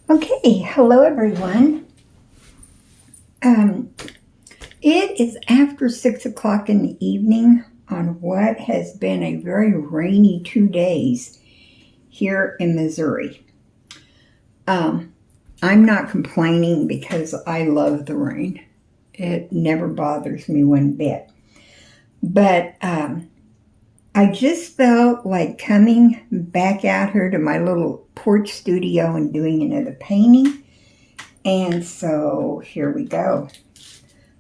Okay, hello everyone. It is after 6 o'clock in the evening on what has been a very rainy 2 days here in Missouri. I'm not complaining because I love the rain. It never bothers me one bit. But I just felt like coming back out here to my little porch studio and doing another painting. And so here we go.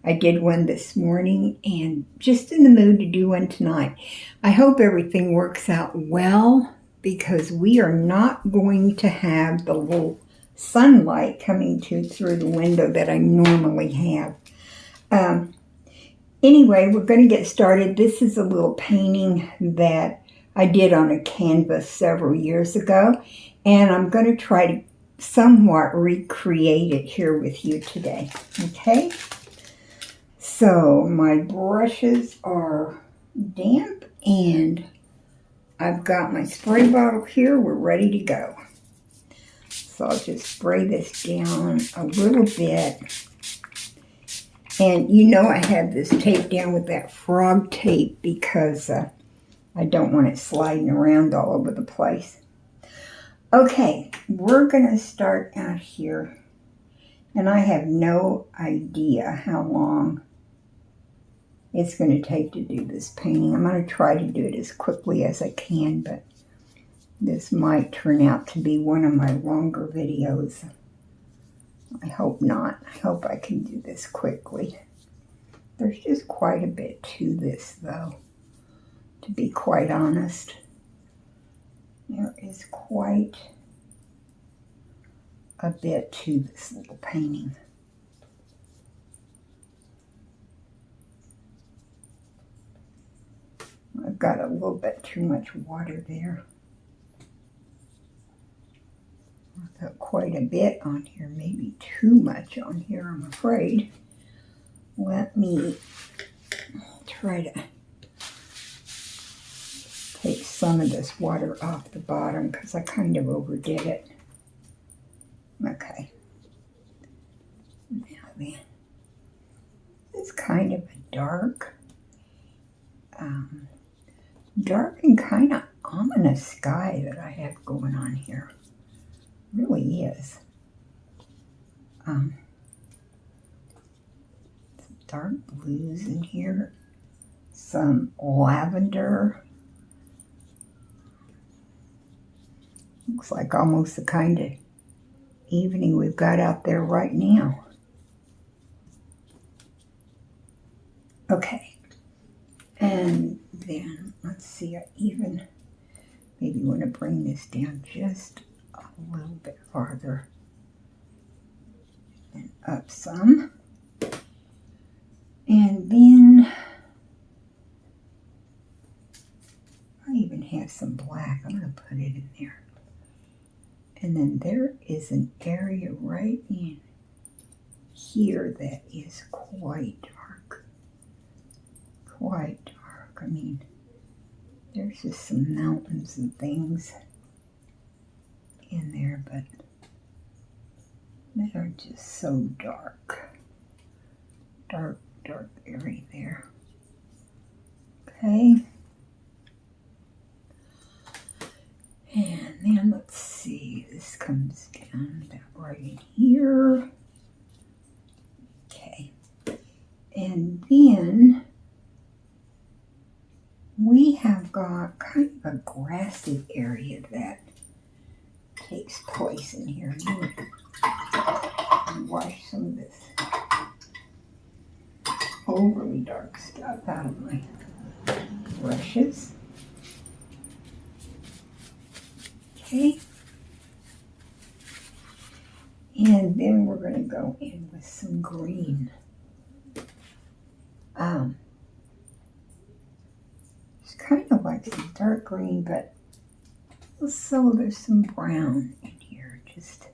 I did one this morning and just in the mood to do one tonight. I hope everything works out well because we are not going to have the little sunlight coming through the window that I normally have. Anyway, we're going to get started. This is a little painting that I did on a canvas several years ago, and I'm going to try to somewhat recreate it here with you today. Okay? So my brushes are damp and I've got my spray bottle here. We're ready to go. So I'll just spray this down a little bit. And you know I have this tape down with that frog tape because I don't want it sliding around all over the place. Okay, we're going to start out here. And I have no idea how long it's going to take to do this painting. I'm going to try to do it as quickly as I can, but this might turn out to be one of my longer videos. I hope not. I hope I can do this quickly. There's just quite a bit to this, though, to be quite honest. There is quite a bit to this little painting. I've got a little bit too much water there. I've got quite a bit on here, maybe too much on here, I'm afraid. Let me try to take some of this water off the bottom because I kind of overdid it. Okay. Now then, it's kind of a dark and kind of ominous sky that I have going on here. It really is. Some dark blues in here. Some lavender. Looks like almost the kind of evening we've got out there right now. Okay. And then, let's see, I even maybe want to bring this down just a little bit farther and up some. And then I even have some black. I'm going to put it in there. And then there is an area right in here that is quite dark. Quite dark. I mean, there's just some mountains and things in there, but they are just so dark. Dark area there. Okay. And then let's see, this comes down about right in here. Okay. And then we have got kind of a grassy area that takes place in here. Let me wash some of this overly dark stuff out of my brushes. Okay. And then we're going to go in with some green. It's kind of like some dark green, but also there's some brown in here. Just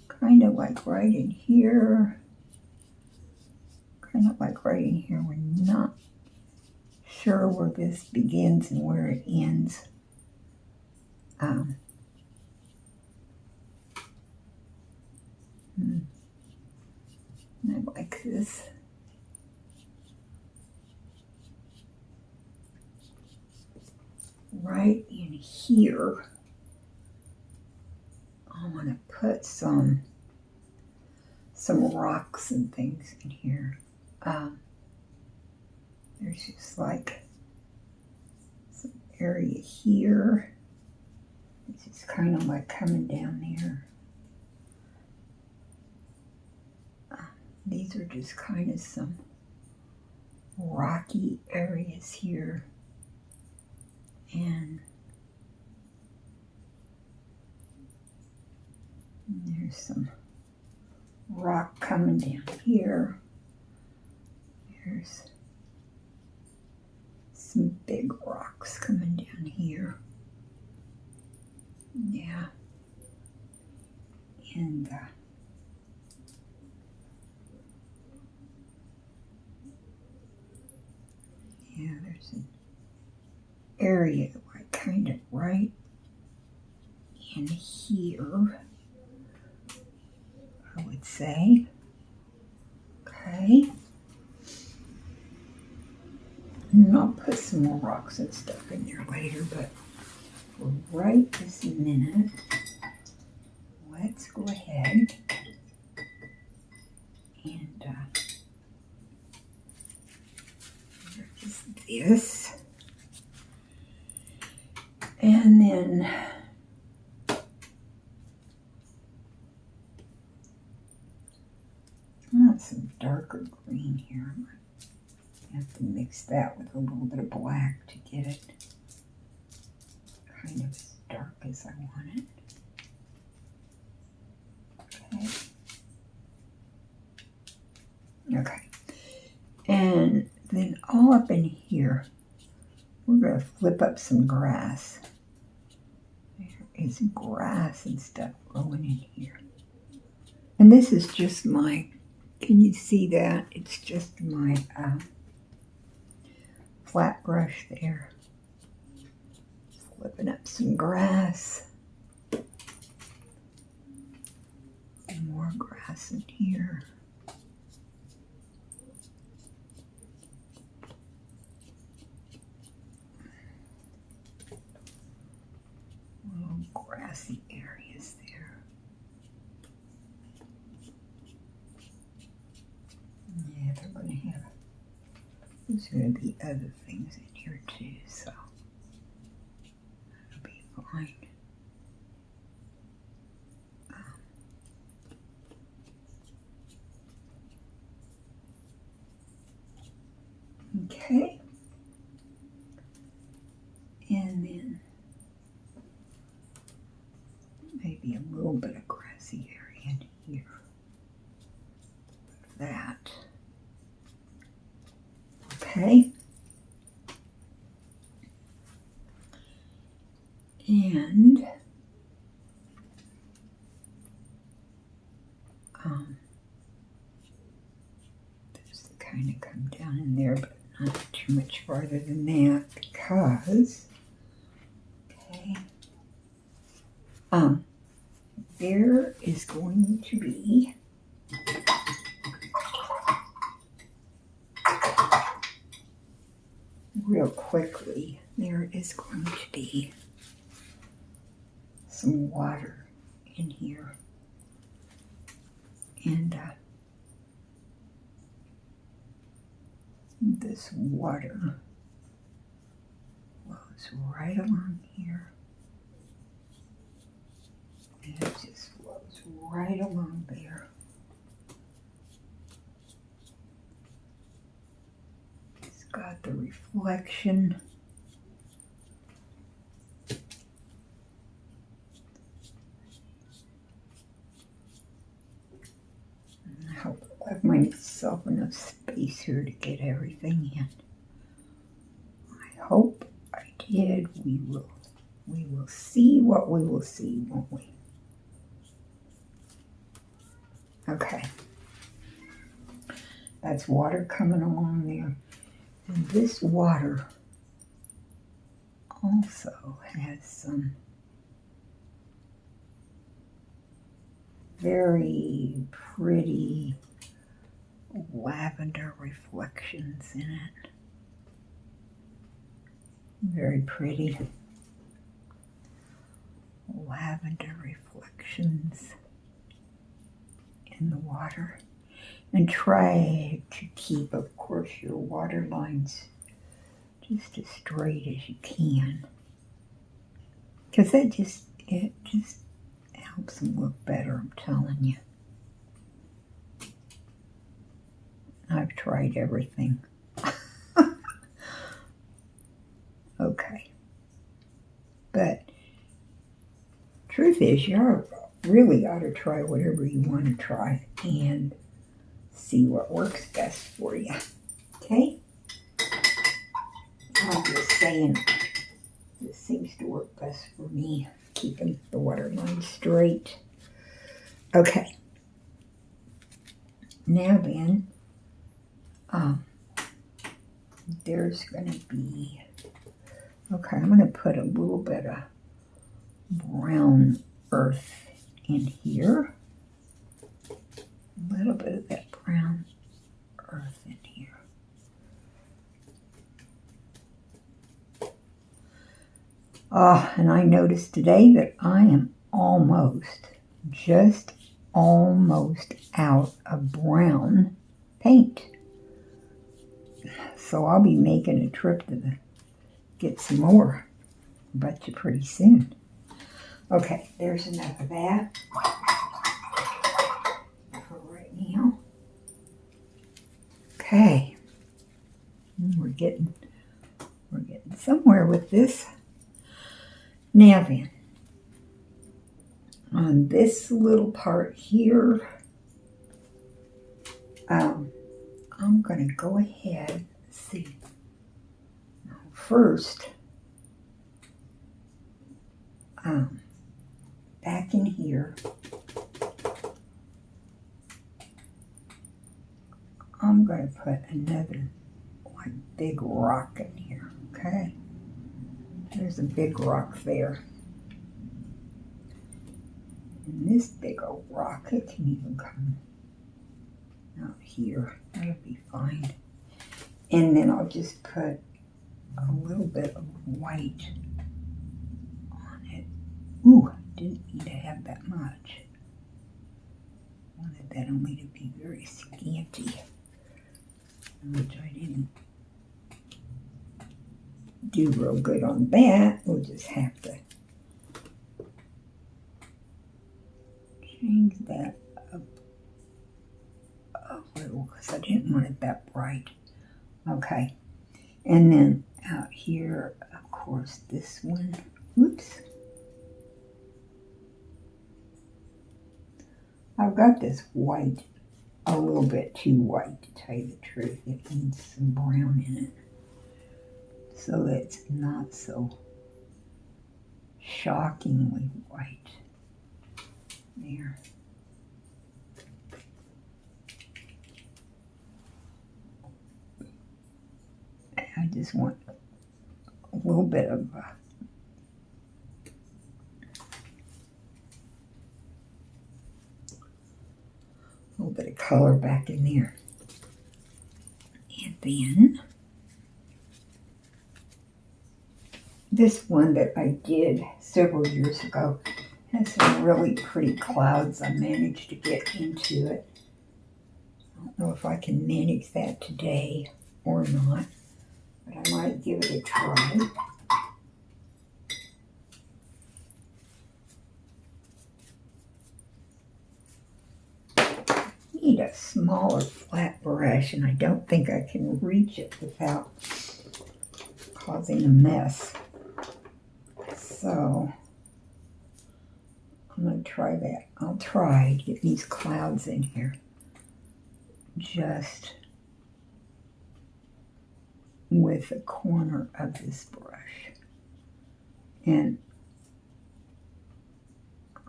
kind of like right in here. Kind of like right in here. We're not sure where this begins and where it ends. is. Right in here, I want to put some rocks and things in here. There's just like some area here. It's just kind of like coming down there. These are just kind of some rocky areas here. And there's some rock coming down here. There's some big rocks coming down here. Yeah. And yeah, there's an area like kind of right in here, I would say. Okay. And I'll put some more rocks and stuff in there later, but for right this minute, let's go ahead and just this. And then I want some darker green here. I have to mix that with a little bit of black to get it kind of as dark as I want it. Okay. Okay. And then all up in here, we're going to flip up some grass. There is grass and stuff growing in here. And this is just my, can you see that? It's just my flat brush there. Flipping up some grass. More grass in here. Little grassy areas there. Yeah, they're going to have, there's going to be other things in here too, so that'll be fine. Okay. And then maybe a little bit of grassy area in here. That. Okay. And there's the kind of come down in there, but not too much farther than that because there is going to be real quickly, there is going to be some water in here. And this water flows right along here. And it just flows right along there. It's got the reflection. I hope I have myself enough space here to get everything in. I hope I did. We will see what we will see, won't we? Okay. That's water coming along there. And this water also has some very pretty lavender reflections in it. Very pretty. Lavender reflections in the water. And try to keep, of course, your water lines just as straight as you can. Because it just helps them look better, I'm telling you. I've tried everything. Okay. But truth is, you really ought to try whatever you want to try and see what works best for you. Okay? I'm just saying, this seems to work best for me, keeping the water line straight. Okay. Now then, there's going to be, okay, I'm going to put a little bit of brown earth in here. A little bit of that brown earth in here. And I noticed today that I am just almost out of brown paint. So I'll be making a trip to get some more. I bet you pretty soon. Okay, there's enough of that for right now. Okay, we're getting somewhere with this. Now then, on this little part here, I'm going to go ahead and see. First, back in here, I'm going to put another big rock in here, okay? There's a big rock there. And this big old rock, it can even come out here. That'll be fine. And then I'll just put a little bit of white on it. Ooh, didn't need to have that much. Wanted that only to be very scanty, which I didn't do real good on that. We'll just have to change that up a little because I didn't want it that bright. Okay, and then out here, of course, this one. Whoops. I've got this white a little bit too white, to tell you the truth. It needs some brown in it so that it's not so shockingly white. There. I just want a little bit of color back in there. And then this one that I did several years ago has some really pretty clouds. I managed to get into it. I don't know if I can manage that today or not, but I might give it a try. Need a smaller flat brush, and I don't think I can reach it without causing a mess. So I'm going to try that. I'll try to get these clouds in here just with the corner of this brush. And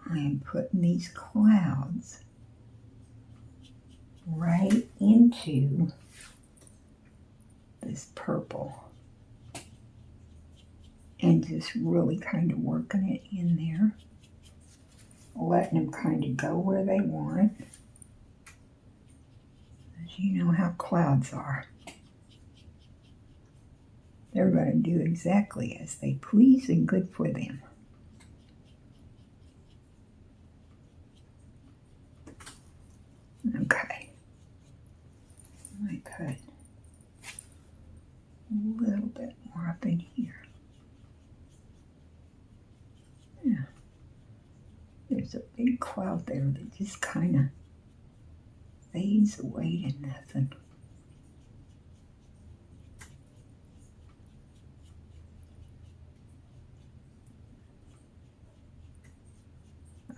I am putting these clouds right into this purple and just really kind of working it in there, letting them kind of go where they want. you know how clouds are. They're going to do exactly as they please and good for them. Okay. I put a little bit more up in here. Yeah. There's a big cloud there that just kind of fades away to nothing.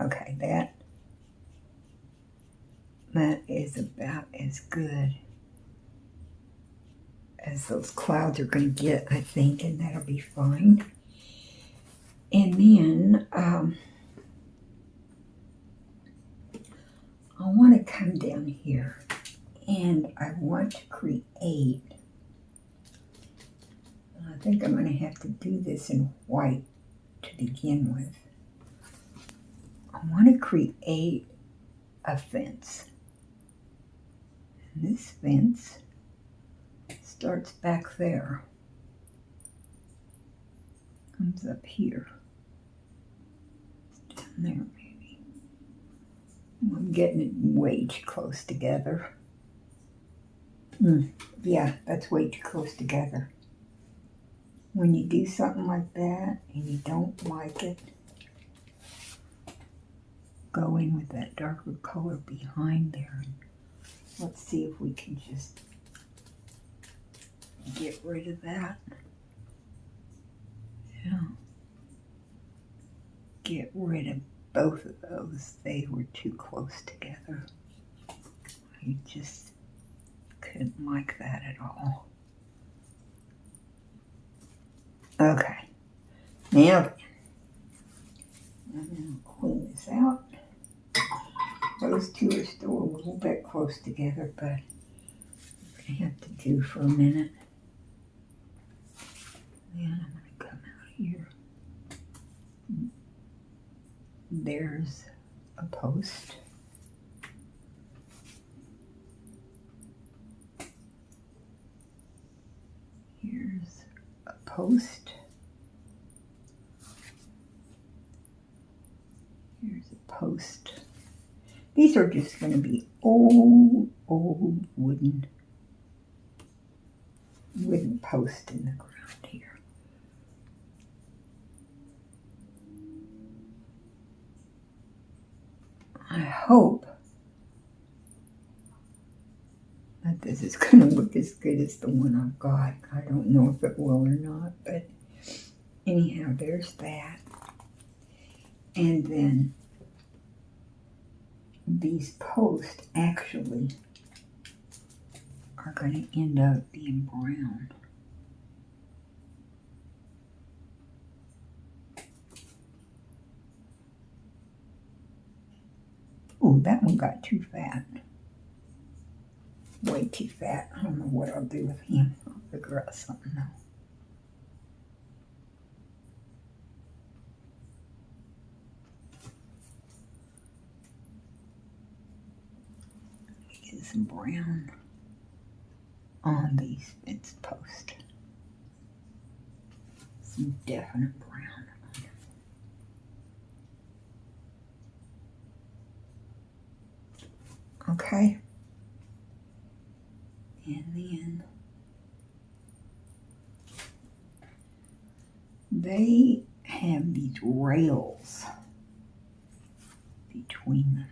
Okay, that is about as good as those clouds are going to get, I think, and that'll be fine. And then I want to come down here and I want to create, I think I'm going to have to do this in white to begin with. I want to create a fence. And this fence starts back there, comes up here, it's down there maybe. I'm getting it way too close together. Yeah, that's way too close together. When you do something like that and you don't like it, go in with that darker color behind there. And let's see if we can just get rid of that. Yeah. Get rid of both of those. They were too close together. I just couldn't like that at all. Okay. Now I'm going to clean this out. Those two are still a little bit close together, but I'm going to have to do for a minute. Then I'm going to come out here. There's a post. Here's a post. Here's a post. These are just going to be old wooden posts in the ground here. I hope that this is going to look as good as the one I've got. I don't know if it will or not, but anyhow, there's that. And then these posts actually are going to end up being brown. Oh, that one got too fat. Way too fat. I don't know what I'll do with him. I'll figure out something though. Get some brown on these fence posts. Some definite brown on them. Okay. And then they have these rails between them.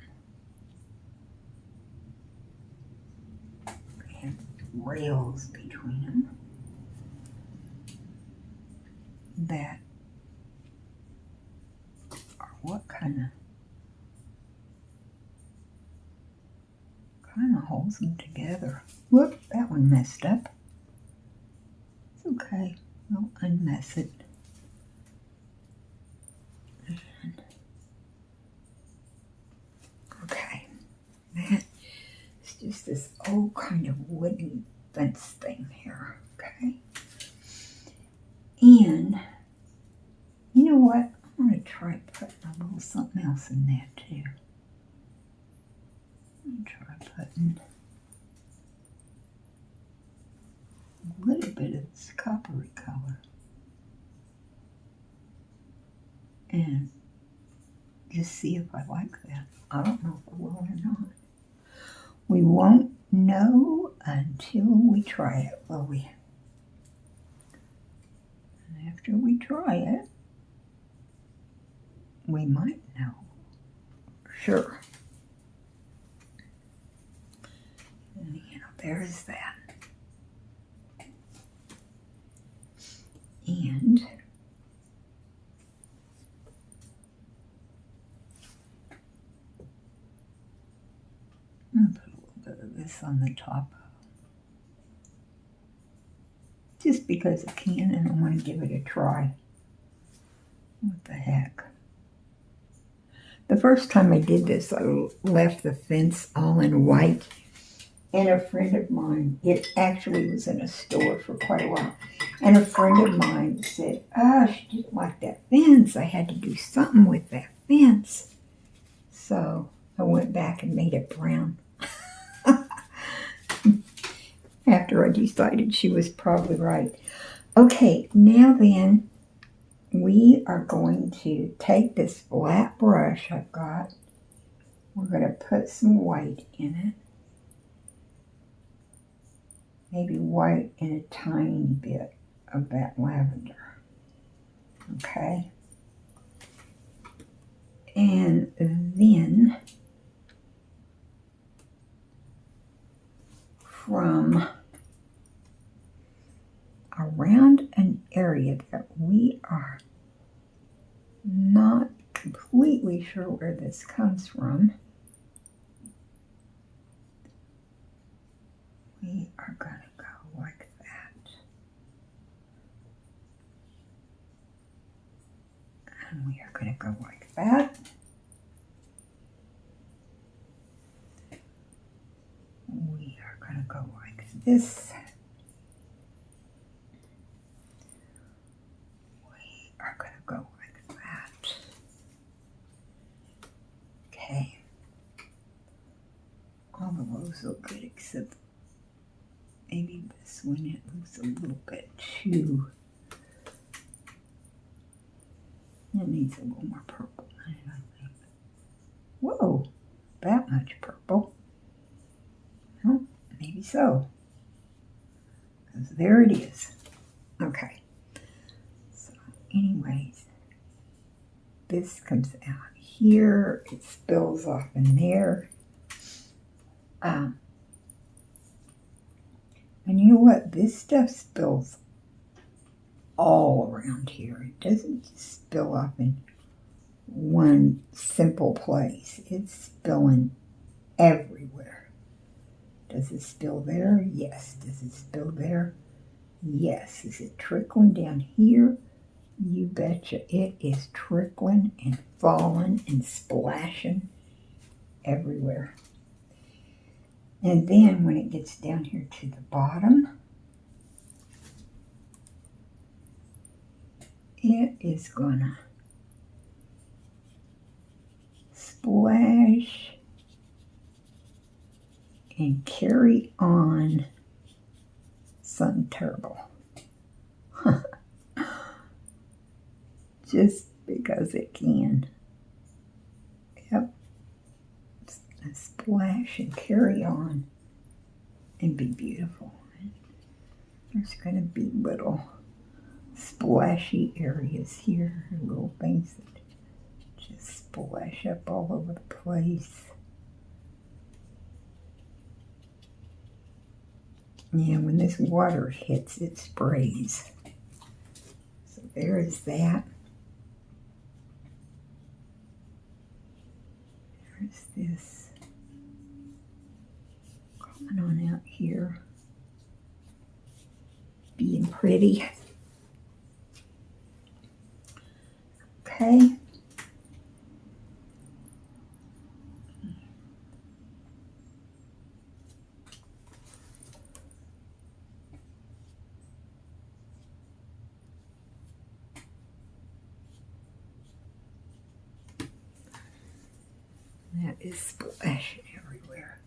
They have rails between them that are what kind of holds them together. Whoop, that one messed up. It's okay. We'll unmess it. Okay. That is just this old kind of wooden fence thing here. Okay. And you know what? I'm going to try putting a little something else in there too. I'm going to try putting bit of this coppery color. And just see if I like that. I don't know if I will or not. We won't know until we try it, will we? And after we try it, we might know. Sure. And, there's that. And I'll put a little bit of this on the top. Just because I can and I want to give it a try. What the heck? The first time I did this, I left the fence all in white. And a friend of mine, it actually was in a store for quite a while. And a friend of mine said, she didn't like that fence. I had to do something with that fence. So I went back and made it brown. After I decided she was probably right. Okay, now then, we are going to take this flat brush I've got. We're going to put some white in it. Maybe white and a tiny bit of that lavender. Okay? And then from around an area that we are not completely sure where this comes from, we are going to go like that. And we are going to go like that. We are going to go like this. We are going to go like that. Okay. All of those look good except maybe this one, it looks a little bit too, it needs a little more purple in it, I think. Whoa, that much purple. Well, maybe so. Because there it is. Okay. So anyways, this comes out here. It spills off in there. And you know what? This stuff spills all around here. It doesn't just spill off in one simple place. It's spilling everywhere. Does it spill there? Yes. Does it spill there? Yes. Is it trickling down here? You betcha. It is trickling and falling and splashing everywhere. And then when it gets down here to the bottom, it is gonna splash and carry on something terrible. Just because it can. Yep. Splash and carry on and be beautiful. There's going to be little splashy areas here, little things that just splash up all over the place. Yeah, when this water hits, it sprays. So there is that. There's this coming on out here, being pretty. Okay. That is splashing everywhere.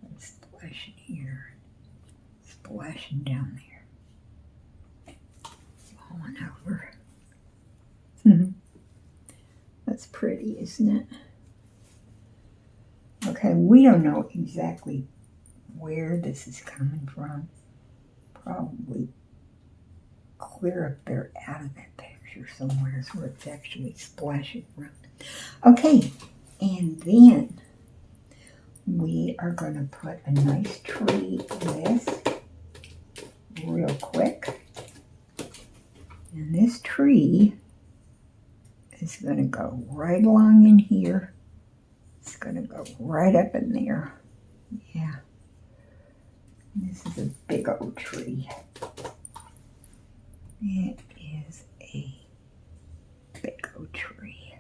And splashing here. splashing down there. Falling over. That's pretty, isn't it? Okay, we don't know exactly where this is coming from. Probably clear up there out of that picture somewhere is where it's actually splashing around. Okay, and then we are going to put a nice tree in this real quick. And this tree is going to go right along in here. It's going to go right up in there. Yeah. This is a big old tree. It is a big old tree.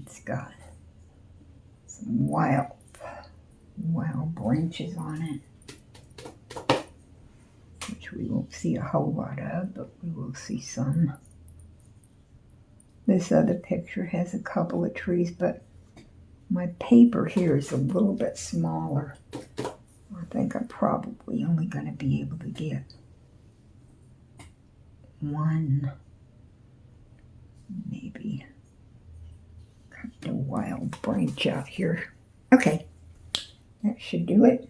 It's got some wild branches on it, which we won't see a whole lot of, but we will see some. This other picture has a couple of trees, but my paper here is a little bit smaller. I think I'm probably only going to be able to get one, maybe kind of wild branch out here. Okay, that should do it.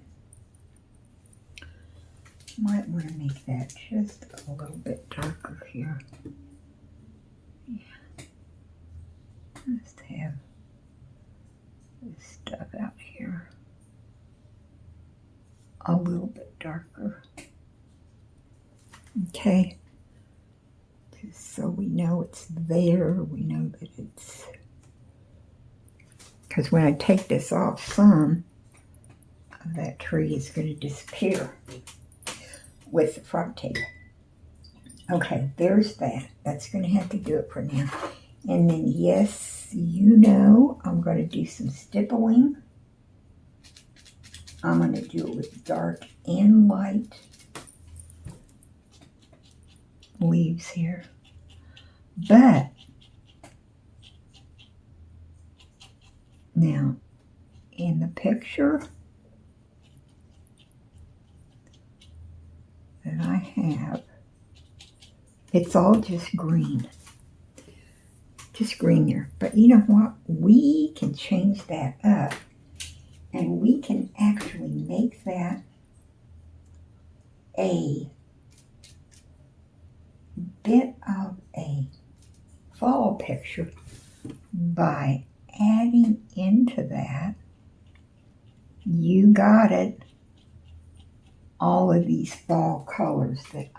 Might want to make that just a little bit darker here. Yeah. Just have this stuff out here a little bit darker. Okay. Just so we know it's there. We know that it's... Because when I take this off, some of that tree is going to disappear with the frog tape. Okay, there's that. That's going to have to do it for now. And then, yes, you know, I'm going to do some stippling. I'm going to do it with dark and light leaves here. But, now, in the picture that I have, it's all just green. Just green there. But you know what? We can change that up. And we can actually make that a bit of a fall picture by adding into that, you got it, all of these fall colors that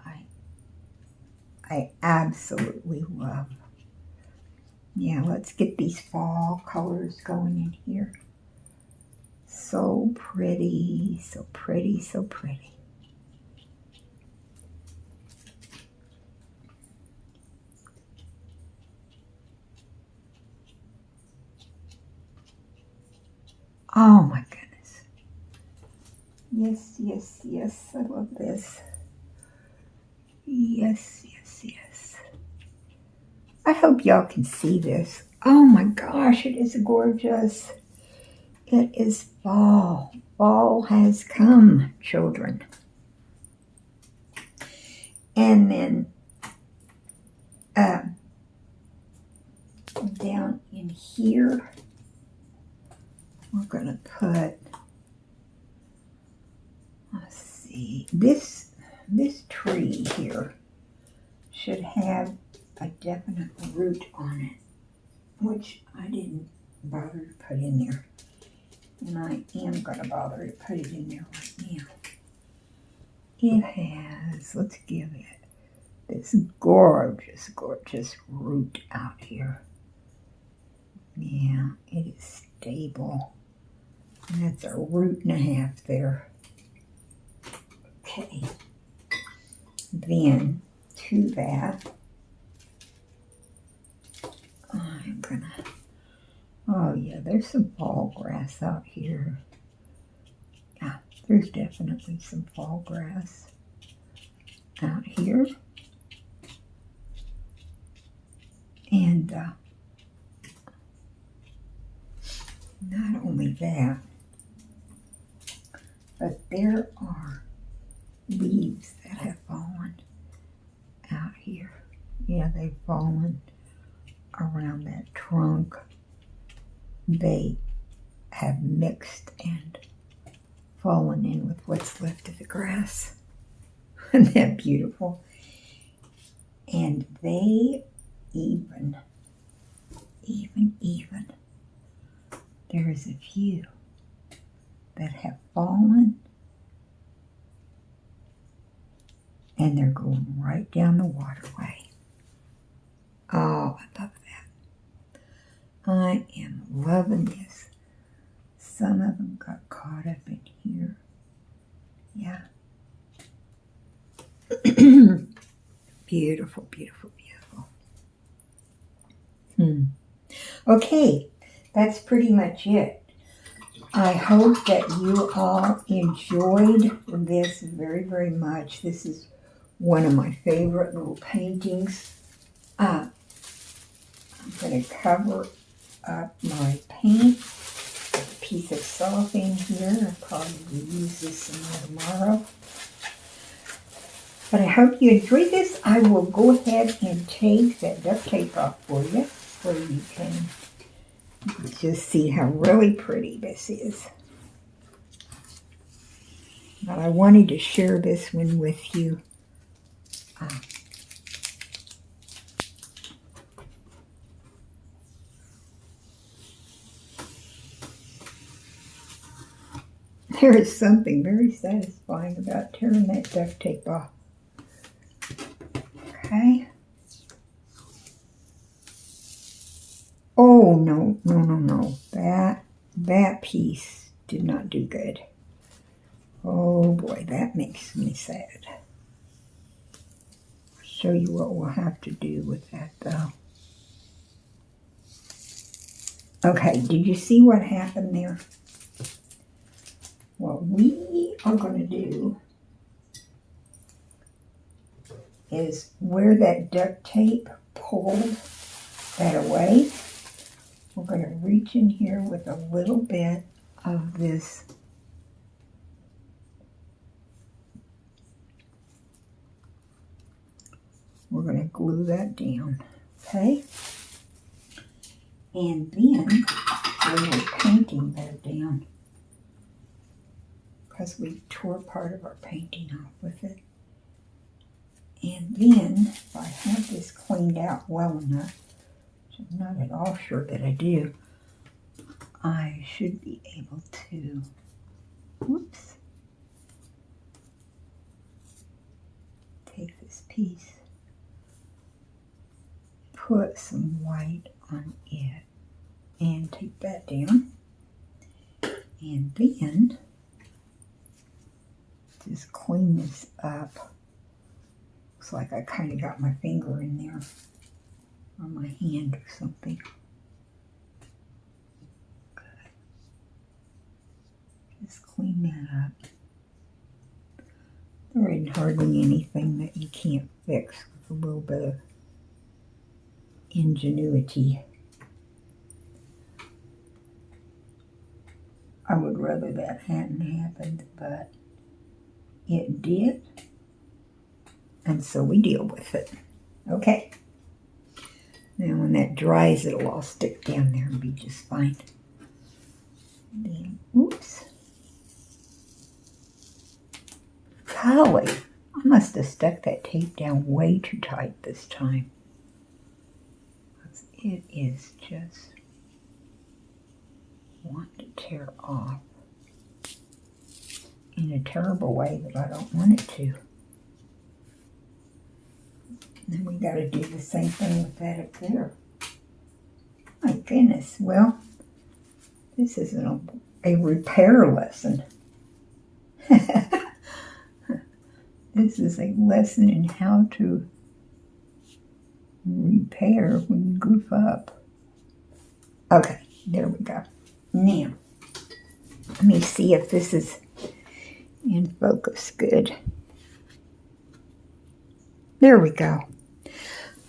I absolutely love. Yeah, let's get these fall colors going in here. So pretty, so pretty, so pretty. Oh my goodness. Yes, yes, yes, I love this. Yes, yes, yes. I hope y'all can see this. Oh my gosh, it is gorgeous. It is fall. Fall has come, children. And then down in here, we're going to put, let's see, this tree here should have a definite root on it, which I didn't bother to put in there. And I am going to bother to put it in there right now. It has, let's give it this gorgeous, gorgeous root out here. Yeah, it is stable. And that's a root and a half there. Okay. Then, to that, I'm gonna, oh yeah, there's some fall grass out here. Yeah, there's definitely some fall grass out here. And not only that, but there are Yeah, they've fallen around that trunk. They have mixed and fallen in with what's left of the grass. Isn't that beautiful? And they even, there's a few that have fallen, and they're going right down the waterway. Oh, I love that. I am loving this. Some of them got caught up in here. Yeah. Beautiful, beautiful, beautiful. Okay, that's pretty much it. I hope that you all enjoyed this very, very much. This is one of my favorite little paintings. I'm going to cover up my paint with a piece of cellophane here. I'll probably use this some more tomorrow. But I hope you enjoyed this. I will go ahead and take that duct tape off for you so you can just see how really pretty this is. But I wanted to share this one with you. There is something very satisfying about tearing that duct tape off. Okay. Oh, no. That piece did not do good. Oh boy, that makes me sad. I'll show you what we'll have to do with that though. Okay, did you see what happened there? What we are going to do is where that duct tape pulled that away, we're going to reach in here with a little bit of this we're going to glue that down, okay? And then we're painting that down because we tore part of our painting off with it. And then, if I have this cleaned out well enough, which I'm not at all sure that I do, I should be able to, take this piece, put some white on it, and take that down, and then just clean this up. Looks like I kind of got my finger in there, or my hand or something. Good. Just clean that up. There isn't hardly anything that you can't fix with a little bit of ingenuity. I would rather that hadn't happened, but it did. And so we deal with it. Okay. Now when that dries, it'll all stick down there and be just fine. Then, oops. Golly, I must have stuck that tape down way too tight this time. It is just wanting to tear off in a terrible way that I don't want it to. Then we got to do the same thing with that up there. My goodness. Well, this isn't a repair lesson. This is a lesson in how to repair when you goof up. Okay, there we go. Now, let me see if this is in focus good. There we go.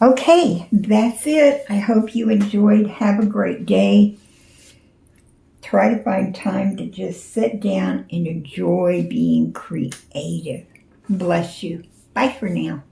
Okay, that's it. I hope you enjoyed. Have a great day. Try to find time to just sit down and enjoy being creative. Bless you. Bye for now.